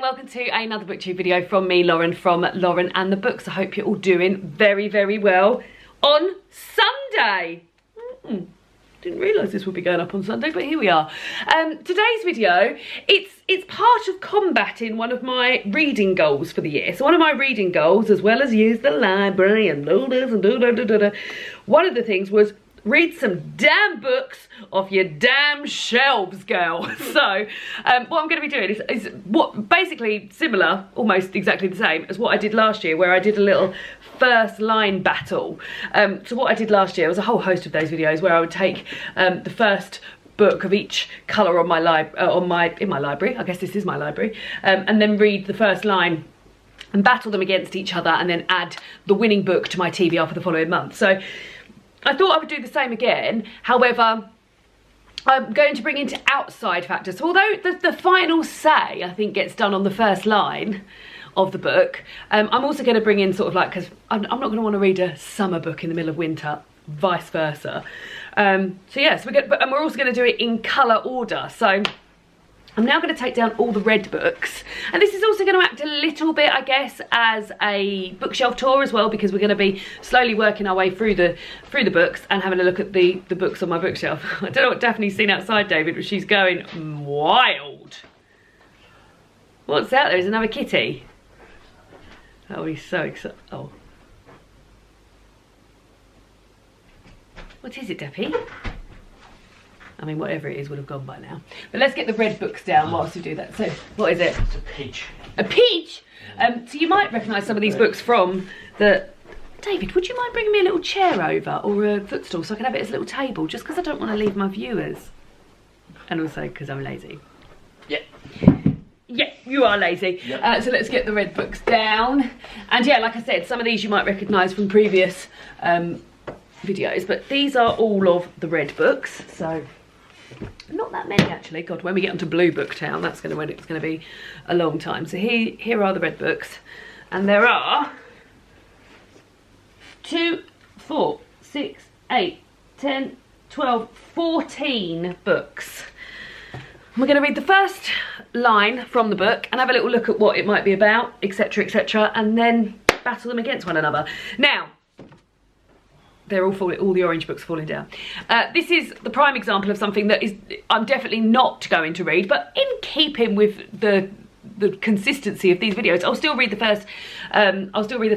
welcome to another booktube video from me, Lauren, from Lauren and the Books. I hope you're all doing very, very well on Sunday. Didn't realise this would be going up on Sunday, but here we are. Today's video, it's part of combating one of my reading goals for the year. So one of my reading goals, as well as use the library and do this and do, one of the things was read some damn books off your damn shelves, girl. So what I'm going to be doing is what basically similar, almost exactly the same as what I did last year, where I did a little first line battle. So what I did last year was a whole host of those videos where I would take the first book of each colour on my in my library. I guess this is my library, and then read the first line and battle them against each other, and then add the winning book to my TBR for the following month. So I thought I would do the same again. However, I'm going to bring into outside factors. So although the final say, I think, gets done on the first line of the book, I'm also going to bring in sort of like, because I'm not going to want to read a summer book in the middle of winter, vice versa. So yes, and we're also going to do it in colour order. So I'm now going to take down all the red books, and this is also going to act a little bit, I guess, as a bookshelf tour as well, because we're going to be slowly working our way through the books and having a look at the books on my bookshelf. I don't know what Daphne's seen outside, David, but she's going wild. What's out there? Is another kitty? Oh, he's so excited. Oh. What is it, Dappy? I mean, whatever it is would have gone by now. But let's get the red books down whilst we do that. So, what is it? It's a peach. A peach? So you might recognise some of these books from the... David, would you mind bringing me a little chair over, or a footstool, so I can have it as a little table, just because I don't want to leave my viewers. And also because I'm lazy. Yeah. Yeah, you are lazy. Yep. So let's get the red books down. And yeah, like I said, some of these you might recognise from previous videos, but these are all of the red books, so not that many actually. God, when we get onto Blue Book Town, that's when it's going to be a long time. So here are the red books, and there are 2, 4, 6, 8, 10, 12, 14 books. We're going to read the first line from the book and have a little look at what it might be about, etc, etc, and then battle them against one another. Now, they're all the orange books falling down. This is the prime example of something that I'm definitely not going to read, but in keeping with the consistency of these videos, I'll still read the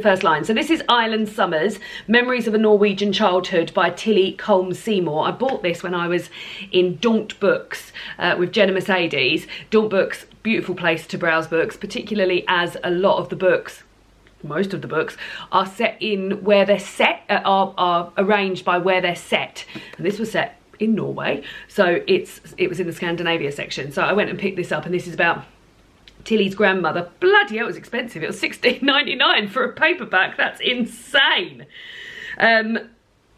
first line. So this is Island Summers, Memories of a Norwegian Childhood by Tilly Colmes Seymour. I bought this when I was in Daunt Books with Jenna Mercedes. Daunt Books, beautiful place to browse books, particularly as a lot of the books, most of the books, are set in where they're set, are arranged by where they're set. And this was set in Norway, so it was in the Scandinavia section. So I went and picked this up, and this is about Tilly's grandmother. Bloody hell, it was expensive. It was $16.99 for a paperback. That's insane.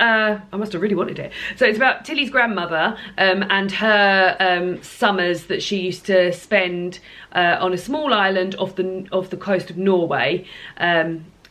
I must have really wanted it. So it's about Tilly's grandmother and her summers that she used to spend on a small island off the coast of Norway.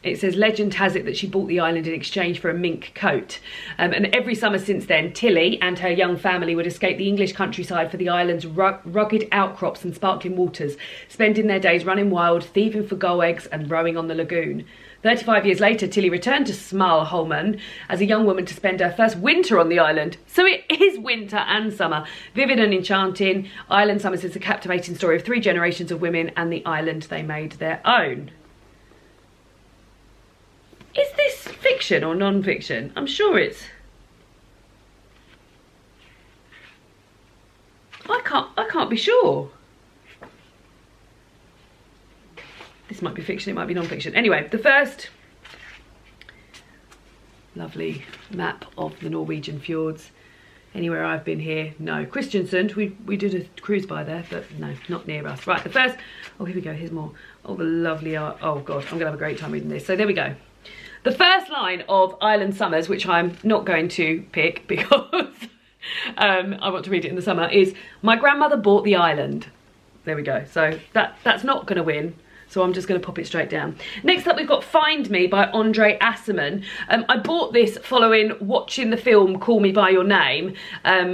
It says, legend has it that she bought the island in exchange for a mink coat. And every summer since then, Tilly and her young family would escape the English countryside for the island's rugged outcrops and sparkling waters, spending their days running wild, thieving for gull eggs and rowing on the lagoon. 35 years later, Tilly returned to Smalholmen as a young woman to spend her first winter on the island. So it is winter and summer. Vivid and enchanting, Island Summers is a captivating story of 3 generations of women and the island they made their own. Is this fiction or non-fiction? I'm sure it's... I can't be sure. This might be fiction, it might be non-fiction. Anyway, the first lovely map of the Norwegian fjords. Anywhere I've been here, no. Kristiansund, we did a cruise by there, but no, not near us. Right, the first, oh, here we go, here's more. Oh, the lovely art. Oh God, I'm gonna have a great time reading this. So there we go. The first line of Island Summers, which I'm not going to pick because I want to read it in the summer, is my grandmother bought the island. There we go. So that's not gonna win. so I'm just going to pop it straight down. Next up, we've got Find Me by Andre Asserman. I bought this following watching the film Call Me By Your Name,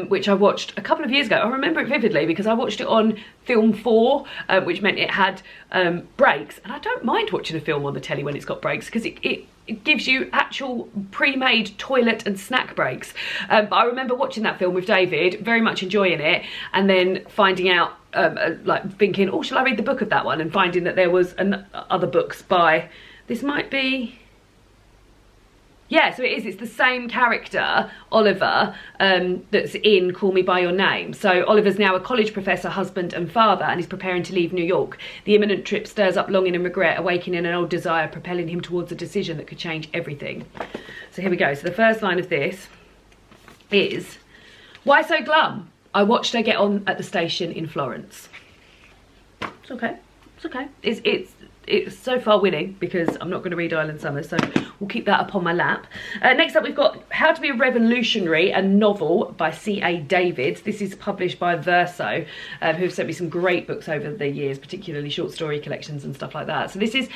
which I watched a couple of years ago. I remember it vividly because I watched it on Film 4, which meant it had breaks, and I don't mind watching a film on the telly when it's got breaks because it gives you actual pre-made toilet and snack breaks. But I remember watching that film with David, very much enjoying it, and then finding out, like thinking, oh, shall I read the book of that one? And finding that there was other books by, this might be, yeah, so it is, it's the same character, Oliver, that's in Call Me By Your Name. So Oliver's now a college professor, husband and father, and is preparing to leave New York. The imminent trip stirs up longing and regret, awakening an old desire, propelling him towards a decision that could change everything. So here we go. So the first line of this is, why so glum? I watched her get on at the station in Florence. It's okay, it's okay. It's so far winning because I'm not going to read Island Summer, so we'll keep that up on my lap. Next up, we've got How to Be a Revolutionary, a novel by C.A. Davids. This is published by Verso, who've sent me some great books over the years, particularly short story collections and stuff like that. So this is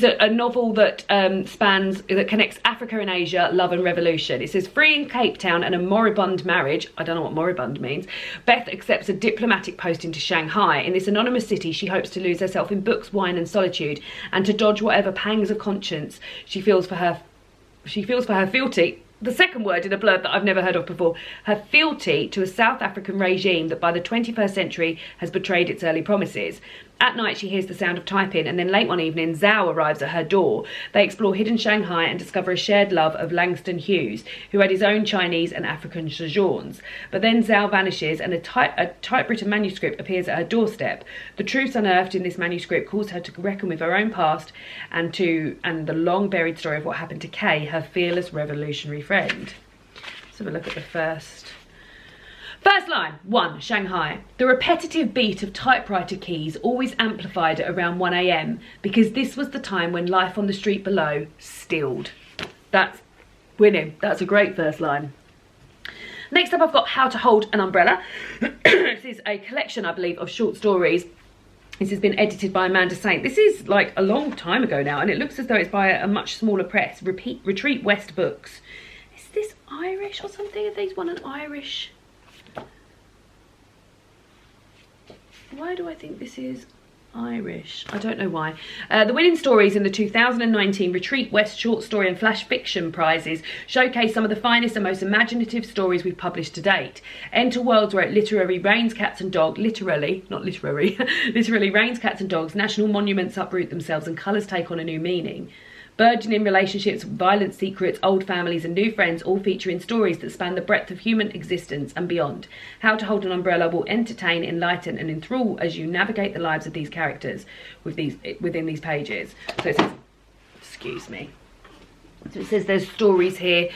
a novel that that connects Africa and Asia, love and revolution. It says, free in Cape Town and a moribund marriage. I don't know what moribund means. Beth accepts a diplomatic posting to Shanghai. In this anonymous city, she hopes to lose herself in books, wine and solitude, and to dodge whatever pangs of conscience she feels for her fealty. The second word in a blurb that I've never heard of before, her fealty to a South African regime that by the 21st century has betrayed its early promises. At night, she hears the sound of typing, and then late one evening, Zhao arrives at her door. They explore hidden Shanghai and discover a shared love of Langston Hughes, who had his own Chinese and African sojourns. But then Zhao vanishes, and a typewritten manuscript appears at her doorstep. The truths unearthed in this manuscript cause her to reckon with her own past and the long-buried story of what happened to Kay, her fearless revolutionary friend. Let's have a look at the first line. 1. Shanghai. The repetitive beat of typewriter keys always amplified at around 1 AM because this was the time when life on the street below stilled. That's winning. That's a great first line. Next up, I've got How to Hold an Umbrella. This is a collection, I believe, of short stories. This has been edited by Amanda Saint. This is like a long time ago now, and it looks as though it's by a much smaller press, Retreat West Books. Is this Irish or something? Are these one an Irish? Why do I think this is Irish? I don't know why. The winning stories in the 2019 Retreat West Short Story and Flash Fiction prizes showcase some of the finest and most imaginative stories we've published to date. Enter worlds where it literally rains cats and dogs, literally rains cats and dogs, national monuments uproot themselves and colours take on a new meaning. Burgeoning relationships, violent secrets, old families and new friends all feature in stories that span the breadth of human existence and beyond. How to Hold an Umbrella will entertain, enlighten and enthrall as you navigate the lives of these characters within these pages. So it says, excuse me. So it says there's stories here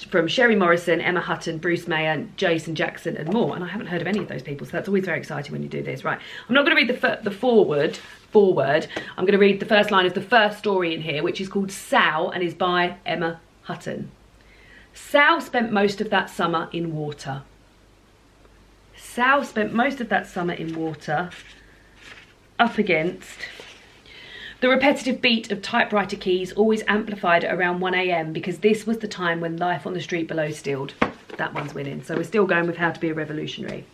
from Sherry Morrison, Emma Hutton, Bruce Mayer, Jason Jackson and more. And I haven't heard of any of those people, so that's always very exciting when you do this. Right, I'm not going to read the forward. I'm going to read the first line of the first story in here, which is called Sal and is by Emma Hutton. Sal spent most of that summer in water. Sal spent most of that summer in water up against the repetitive beat of typewriter keys, always amplified at around 1 AM because this was the time when life on the street below stilled. That one's winning. So we're still going with How to Be a Revolutionary.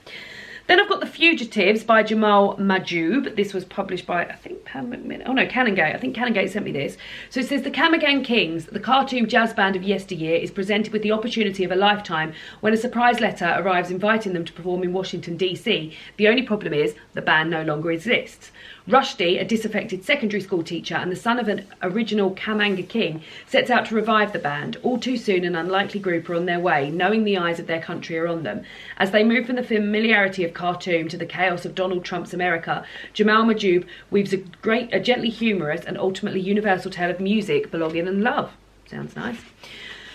Then I've got The Fugitives by Jamal Majoub. This was published by, I think, Canongate. I think Canongate sent me this. So it says, the Camagan Kings, the cartoon jazz band of yesteryear, is presented with the opportunity of a lifetime when a surprise letter arrives inviting them to perform in Washington, D.C. The only problem is the band no longer exists. Rushdie, a disaffected secondary school teacher and the son of an original Kamanga king, sets out to revive the band. All too soon, an unlikely group are on their way, knowing the eyes of their country are on them. As they move from the familiarity of cartoon to the chaos of Donald Trump's America, Jamal Majoub weaves a gently humorous and ultimately universal tale of music, belonging and love. Sounds nice.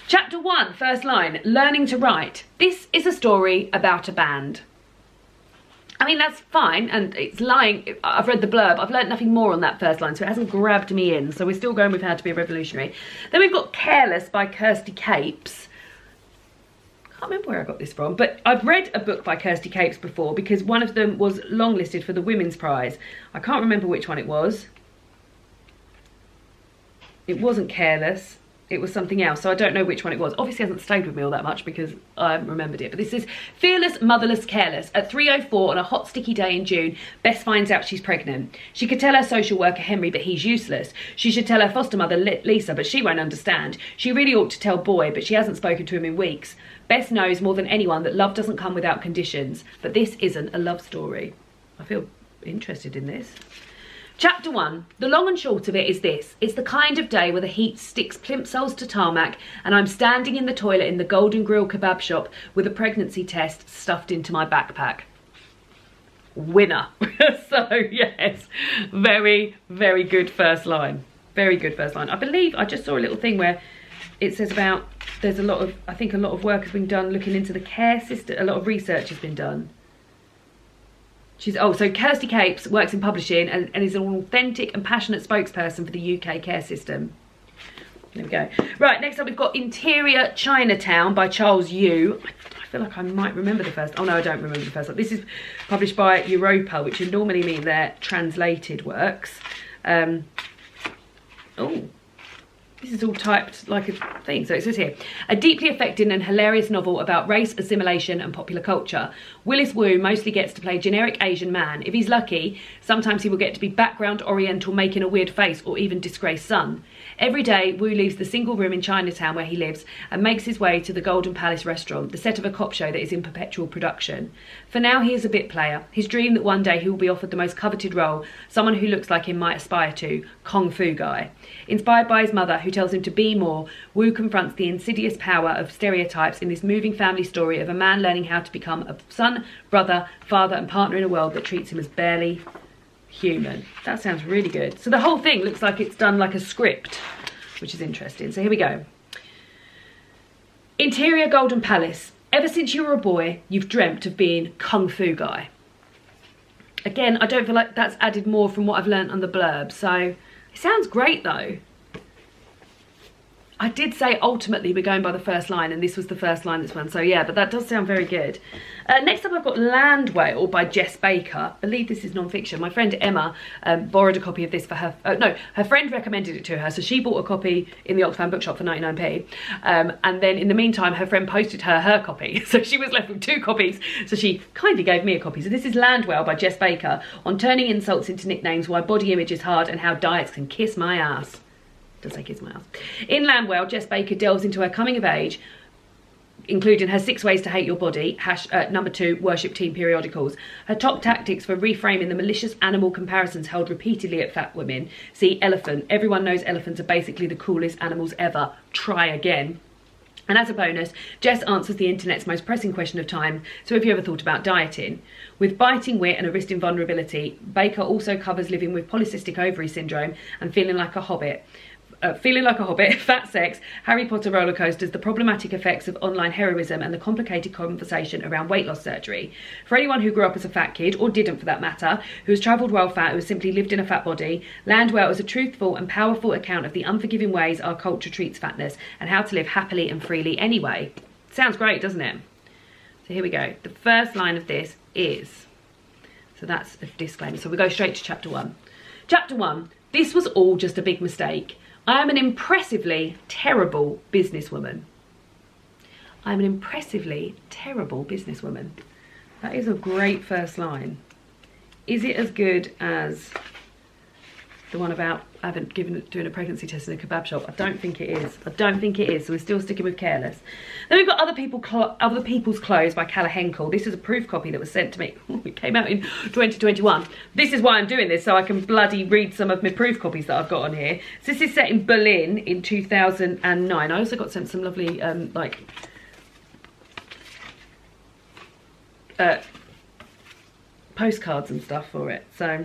Chapter 1, first line, Learning to Write. This is a story about a band. I mean, that's fine, and it's lying. I've read the blurb. I've learnt nothing more on that first line, so it hasn't grabbed me in. So we're still going with How to Be a Revolutionary. Then we've got Careless by Kirsty Capes. Can't remember where I got this from, but I've read a book by Kirsty Capes before because one of them was longlisted for the Women's Prize. I can't remember which one it was. It wasn't Careless. It was something else, so I don't know which one it was. Obviously hasn't stayed with me all that much because I haven't remembered it. But this is Fearless, Motherless, Careless. At 3:04 on a hot, sticky day in June, Bess finds out she's pregnant. She could tell her social worker Henry, but he's useless. She should tell her foster mother Lisa, but she won't understand. She really ought to tell Boy, but she hasn't spoken to him in weeks. Bess knows more than anyone that love doesn't come without conditions. But this isn't a love story. I feel interested in this. Chapter 1, the long and short of it is this. It's the kind of day where the heat sticks plimsolls to tarmac and I'm standing in the toilet in the Golden Grill kebab shop with a pregnancy test stuffed into my backpack. Winner. So yes, very, very good first line. Very good first line. I believe I just saw a little thing where it says about there's a lot of, I think a lot of work has been done looking into the care system. A lot of research has been done. So Kirsty Capes works in publishing and is an authentic and passionate spokesperson for the UK care system. There we go. Right, next up we've got Interior Chinatown by Charles Yu. I feel like I might remember the first. Oh no, I don't remember the first one. This is published by Europa, which would normally mean they're translated works. This is all typed like a thing. So it says here, a deeply affecting and hilarious novel about race, assimilation and popular culture. Willis Wu mostly gets to play generic Asian man. If he's lucky, sometimes he will get to be background oriental making a weird face or even disgraced son. Every day, Wu leaves the single room in Chinatown where he lives and makes his way to the Golden Palace restaurant, the set of a cop show that is in perpetual production. For now, he is a bit player. His dream that one day he will be offered the most coveted role someone who looks like him might aspire to, Kung Fu guy. Inspired by his mother, who tells him to be more, Wu confronts the insidious power of stereotypes in this moving family story of a man learning how to become a son, brother, father and partner in a world that treats him as barely human. That sounds really good. So the whole thing looks like it's done like a script, which is interesting. So here we go. Interior Golden Palace. Ever since you were a boy, you've dreamt of being Kung Fu guy. Again, I don't feel like that's added more from what I've learnt on the blurb. So it sounds great though. I did say ultimately we're going by the first line and this was the first line, this one. So yeah, but that does sound very good. Next up I've got Landwhale by Jess Baker. I believe this is non-fiction. My friend Emma borrowed a copy of this for her, her friend recommended it to her. So she bought a copy in the Oxfam bookshop for 99p. And then in the meantime, her friend posted her copy. So she was left with 2 copies. So she kindly gave me a copy. So this is Landwhale by Jess Baker on turning insults into nicknames, why body image is hard and how diets can kiss my ass. Does say kiss my ass. In Landwhale, Jess Baker delves into her coming of age, including her 6 ways to hate your body, number 2, worship teen periodicals. Her top tactics for reframing the malicious animal comparisons held repeatedly at fat women. See elephant. Everyone knows elephants are basically the coolest animals ever. Try again. And as a bonus, Jess answers the internet's most pressing question of time. So have you ever thought about dieting? With biting wit and a wrist in vulnerability, Baker also covers living with polycystic ovary syndrome and feeling like a hobbit, fat sex, Harry Potter roller coasters, the problematic effects of online heroism and the complicated conversation around weight loss surgery. For anyone who grew up as a fat kid, or didn't for that matter, who has travelled well fat, who has simply lived in a fat body, Landwhale is a truthful and powerful account of the unforgiving ways our culture treats fatness and how to live happily and freely anyway. Sounds great, doesn't it? So here we go. The first line of this is, so that's a disclaimer. So we go straight to chapter 1. Chapter 1, this was all just a big mistake. I am an impressively terrible businesswoman. I'm an impressively terrible businesswoman. That is a great first line. Is it as good as the one about doing a pregnancy test in a kebab shop? I don't think it is. I don't think it is. So we're still sticking with Careless. Then we've got Other People's Clothes by Calla Henkel. This is a proof copy that was sent to me. It came out in 2021. This is why I'm doing this, so I can bloody read some of my proof copies that I've got on here. So this is set in Berlin in 2009. I also got sent some lovely postcards and stuff for it. So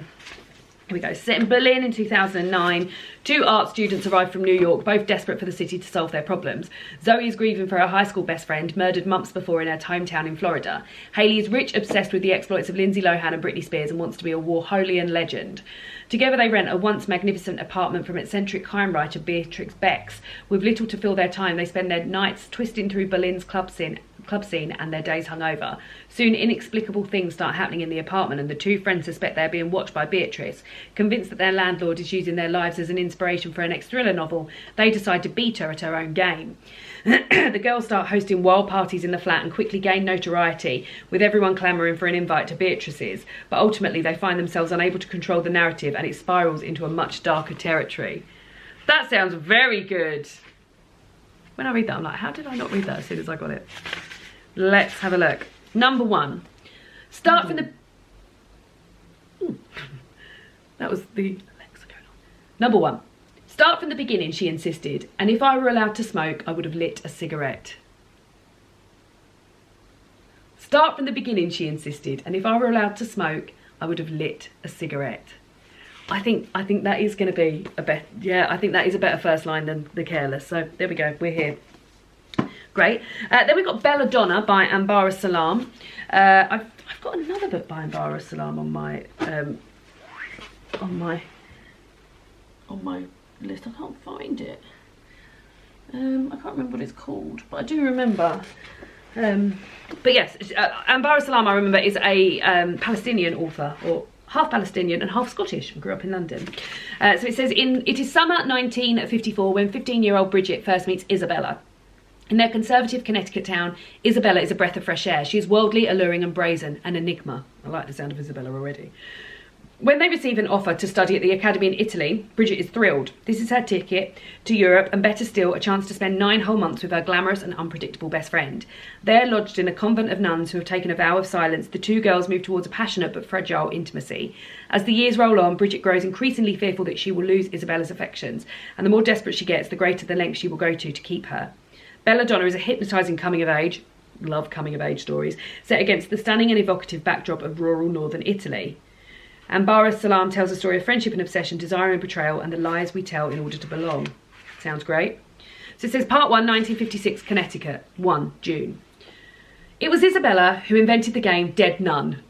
here we go. Set in Berlin in 2009, 2 art students arrive from New York, both desperate for the city to solve their problems. Zoe is grieving for her high school best friend, murdered months before in her hometown in Florida. Hayley is rich, obsessed with the exploits of Lindsay Lohan and Britney Spears, and wants to be a Warholian legend. Together they rent a once magnificent apartment from eccentric crime writer Beatrix Becks. With little to fill their time, they spend their nights twisting through Berlin's club scene club scene and their days hungover. Soon inexplicable things start happening in the apartment and the two friends suspect they're being watched by Beatrice. Convinced that their landlord is using their lives as an inspiration for her next thriller novel, they decide to beat her at her own game. The girls start hosting wild parties in the flat and quickly gain notoriety, with everyone clamouring for an invite to Beatrice's, but ultimately they find themselves unable to control the narrative and it spirals into a much darker territory. That sounds very good. When I read that, I'm like, how did I not read that as soon as I got it? Let's have a look. Number 1. Start from the... That was the Alexa going on. Number 1. Start from the beginning, she insisted, and if I were allowed to smoke, I would have lit a cigarette. Start from the beginning, she insisted, and if I were allowed to smoke, I would have lit a cigarette. I think that is going to be a better, yeah, I think that is a better first line than the Careless. So there we go, we're here. Great. Then we've got Belladonna by Ambara Salam. I've got another book by Ambara Salam on my list. I can't find it. I can't remember what it's called, but I do remember. But yes, Ambara Salam, I remember, is a Palestinian author, or half Palestinian and half Scottish, and grew up in London. So it says, it is summer 1954 when 15-year-old Bridget first meets Isabella. In their conservative Connecticut town, Isabella is a breath of fresh air. She is worldly, alluring and brazen, an enigma. I like the sound of Isabella already. When they receive an offer to study at the academy in Italy, Bridget is thrilled. This is her ticket to Europe, and better still, a chance to spend 9 whole months with her glamorous and unpredictable best friend. There, lodged in a convent of nuns who have taken a vow of silence, the two girls move towards a passionate but fragile intimacy. As the years roll on, Bridget grows increasingly fearful that she will lose Isabella's affections, and the more desperate she gets, the greater the length she will go to keep her. Belladonna is a hypnotising coming-of-age, love coming-of-age stories, set against the stunning and evocative backdrop of rural northern Italy. Ambara Salam tells a story of friendship and obsession, desire and betrayal, and the lies we tell in order to belong. Sounds great. So it says, Part 1, 1956, Connecticut, 1 June. It was Isabella who invented the game Dead Nun.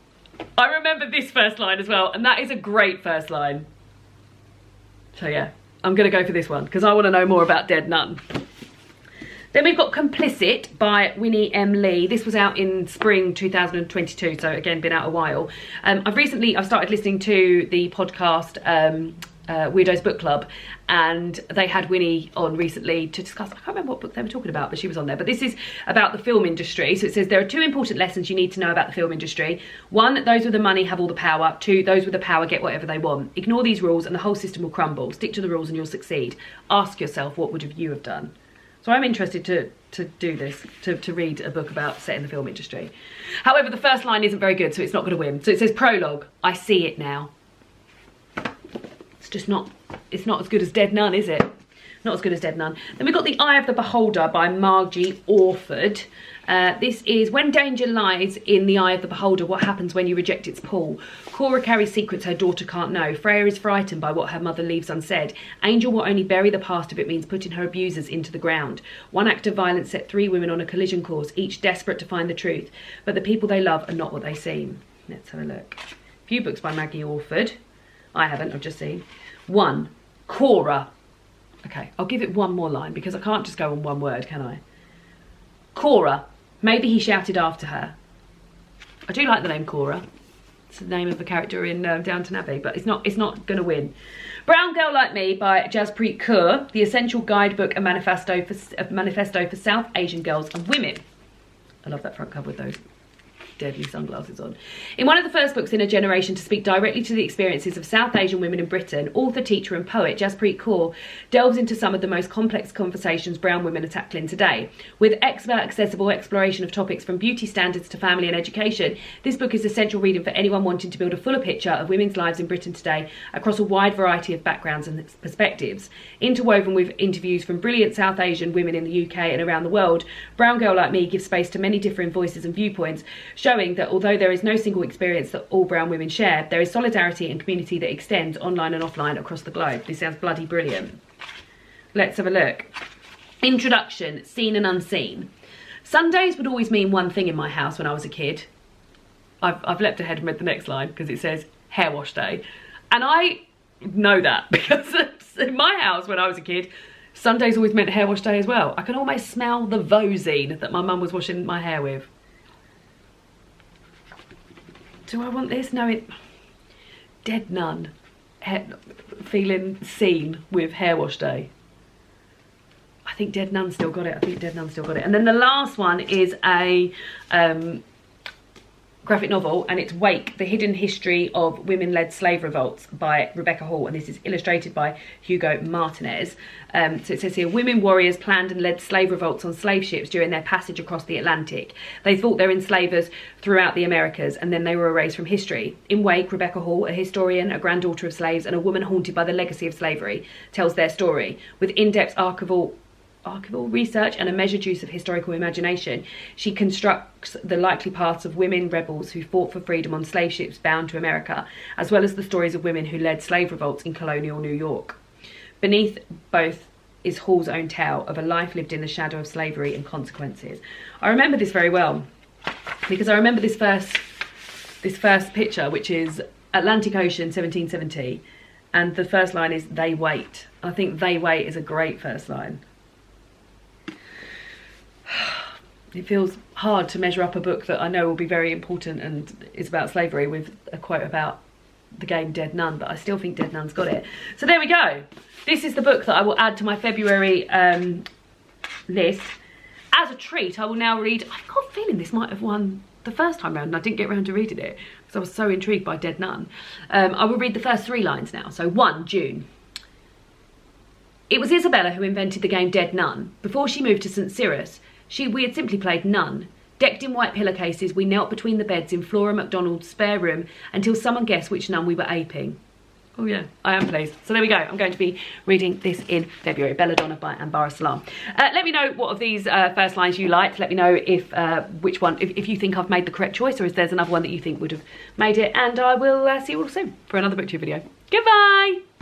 I remember this first line as well, and that is a great first line. So yeah, I'm going to go for this one, because I want to know more about Dead Nun. Then we've got Complicit by Winnie M. Lee. This was out in spring 2022, so again, been out a while. I've started listening to the podcast Weirdos Book Club, and they had Winnie on recently to discuss, I can't remember what book they were talking about, but she was on there. But this is about the film industry. So it says, there are 2 important lessons you need to know about the film industry. 1, those with the money have all the power. 2, those with the power get whatever they want. Ignore these rules and the whole system will crumble. Stick to the rules and you'll succeed. Ask yourself, what would you have done? So I'm interested to do this, to read a book about set in the film industry. However, the first line isn't very good, so it's not going to win. So it says, prologue, I see it now. It's just not, it's not as good as Dead Nun, is it? Not as good as Dead Nun. Then we've got The Eye of the Beholder by Margie Orford. This is When Danger Lies in the Eye of the Beholder, what happens when you reject its pull. Cora carries secrets her daughter can't know. Freya is frightened by what her mother leaves unsaid. Angel will only bury the past if it means putting her abusers into the ground. One act of violence set 3 women on a collision course, each desperate to find the truth. But the people they love are not what they seem. Let's have a look. A few books by Maggie Orford. I haven't, I've just seen. 1, Cora. Okay, I'll give it one more line because I can't just go on one word, can I? Cora. Maybe he shouted after her. I do like the name Cora. It's the name of a character in Downton Abbey, but it's not going to win. Brown Girl Like Me by Jaspreet Kaur, the essential guidebook and manifesto for South Asian girls and women. I love that front cover with those deadly sunglasses on. In one of the first books in a generation to speak directly to the experiences of South Asian women in Britain, author, teacher and poet Jaspreet Kaur delves into some of the most complex conversations brown women are tackling today. With expert, accessible exploration of topics from beauty standards to family and education, this book is essential reading for anyone wanting to build a fuller picture of women's lives in Britain today across a wide variety of backgrounds and perspectives. Interwoven with interviews from brilliant South Asian women in the UK and around the world, Brown Girl Like Me gives space to many differing voices and viewpoints, showing that although there is no single experience that all brown women share, there is solidarity and community that extends online and offline across the globe. This sounds bloody brilliant. Let's have a look. Introduction, Seen and Unseen. Sundays would always mean one thing in my house when I was a kid. I've leapt ahead and read the next line because it says hair wash day. And I know that because in my house when I was a kid, Sunday's always meant hair wash day as well. I can almost smell the Vosine that my mum was washing my hair with. Do I want this? No, Dead Nun. Feeling seen with hair wash day. I think Dead Nun still got it. And then the last one is a graphic novel, and it's Wake, The Hidden History of Women-Led Slave Revolts by Rebecca Hall, and this is illustrated by Hugo Martinez. So it says here, women warriors planned and led slave revolts on slave ships during their passage across the Atlantic. They fought their enslavers throughout the Americas, and then they were erased from history. In Wake, Rebecca Hall, a historian, a granddaughter of slaves, and a woman haunted by the legacy of slavery, tells their story. With in-depth archival research and a measured use of historical imagination, she constructs the likely paths of women rebels who fought for freedom on slave ships bound to America, as well as the stories of women who led slave revolts in colonial New York. Beneath both is Hall's own tale of a life lived in the shadow of slavery and consequences. I remember this very well because I remember this first picture, which is Atlantic Ocean 1770, and the first line is "They wait." I think "They wait" is a great first line. It feels hard to measure up a book that I know will be very important and is about slavery with a quote about the game Dead Nun, but I still think Dead Nun's got it. So there we go. This is the book that I will add to my February list. As a treat, I will now read, I've got a feeling this might have won the first time round and I didn't get around to reading it because I was so intrigued by Dead Nun. I will read the first 3 lines now. So 1 June. It was Isabella who invented the game Dead Nun. Before she moved to St. Cyrus, we had simply played nun. Decked in white pillowcases, we knelt between the beds in Flora MacDonald's spare room until someone guessed which nun we were aping. Oh yeah, I am pleased. So there we go. I'm going to be reading this in February. Belladonna by Ambara Salam. Let me know what of these first lines you liked. Let me know if which one, if you think I've made the correct choice, or if there's another one that you think would have made it. And I will see you all soon for another BookTube video. Goodbye!